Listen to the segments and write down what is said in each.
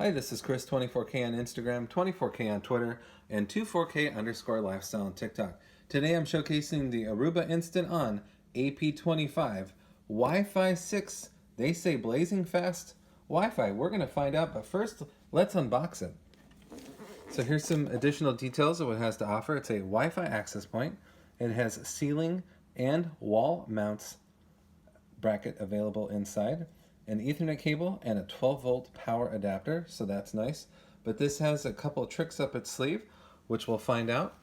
Hi, this is Chris, 24K on Instagram, 24K on Twitter, and 24K_lifestyle on TikTok. Today I'm showcasing the Aruba Instant On AP25 Wi-Fi 6. They say blazing fast Wi-Fi. We're going to find out, but first let's unbox it. So here's some additional details of what it has to offer. It's a Wi-Fi access point. It has ceiling and wall mounts bracket available inside, an Ethernet cable, and a 12-volt power adapter, so that's nice. But this has a couple of tricks up its sleeve, which we'll find out.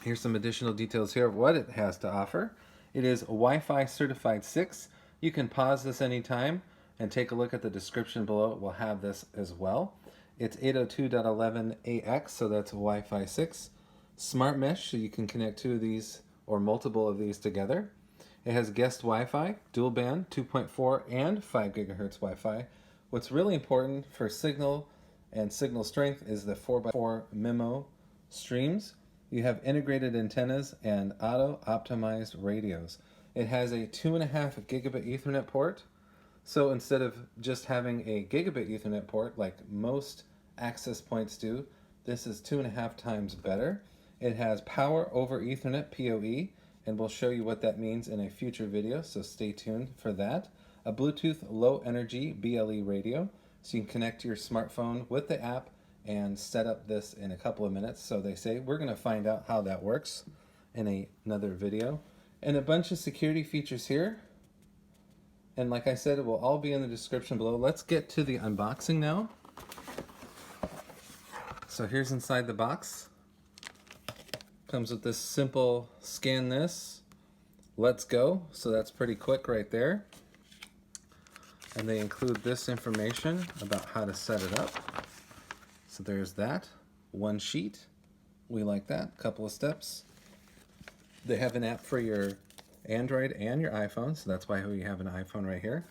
Here's some additional details here of what it has to offer. It is Wi-Fi certified 6. You can pause this anytime and take a look at the description below. It will have this as well. It's 802.11ax, so that's Wi-Fi 6. Smart mesh, so you can connect two of these or multiple of these together. It has guest Wi-Fi, dual band, 2.4 and 5 gigahertz Wi-Fi. What's really important for signal and signal strength is the 4x4 MIMO streams. You have integrated antennas and auto-optimized radios. It has a 2.5 gigabit Ethernet port. So instead of just having a gigabit Ethernet port like most access points do, this is 2.5 times better. It has power over Ethernet, PoE, and we'll show you what that means in a future video, so stay tuned for that. A Bluetooth low energy BLE radio, so you can connect to your smartphone with the app and set up this in a couple of minutes, so they say. We're going to find out how that works in another video. And a bunch of security features here. And like I said, it will all be in the description below. Let's get to the unboxing now. So here's inside the box. Comes with this simple scan this, let's go. So that's pretty quick right there. And they include this information about how to set it up. So there's that, one sheet. We like that, couple of steps. They have an app for your Android and your iPhone, so that's why we have an iPhone right here.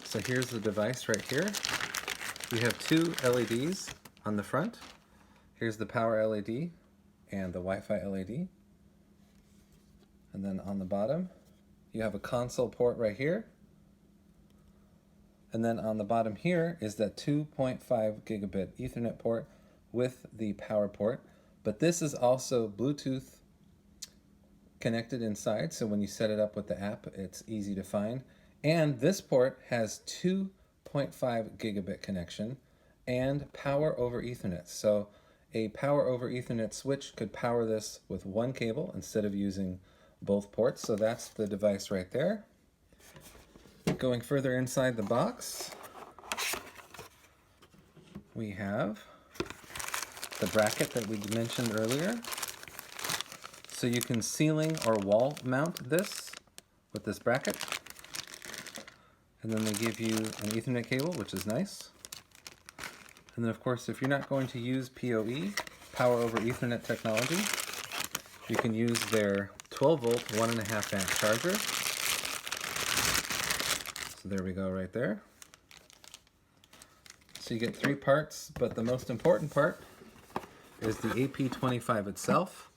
So here's the device right here. We have two LEDs on the front. Here's the power LED and the Wi-Fi LED. And then on the bottom, you have a console port right here. And then on the bottom here is that 2.5 gigabit Ethernet port with the power port. But this is also Bluetooth connected inside, so when you set it up with the app, it's easy to find. And this port has 2.5 gigabit connection and power over Ethernet. So a power over Ethernet switch could power this with one cable instead of using both ports. So that's the device right there. Going further inside the box, we have the bracket that we mentioned earlier. So you can ceiling or wall mount this with this bracket. And then they give you an Ethernet cable, which is nice. And then of course, if you're not going to use PoE, power over Ethernet technology, you can use their 12-volt, 1.5 amp charger. So there we go right there. So you get 3 parts, but the most important part is the AP25 itself,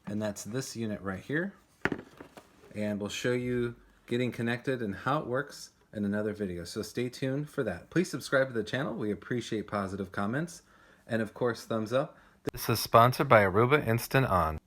and that's this unit right here. And we'll show you getting connected and how it works in another video, so stay tuned for that. Please subscribe to the channel. We appreciate positive comments, and of course thumbs up. This is sponsored by Aruba Instant On.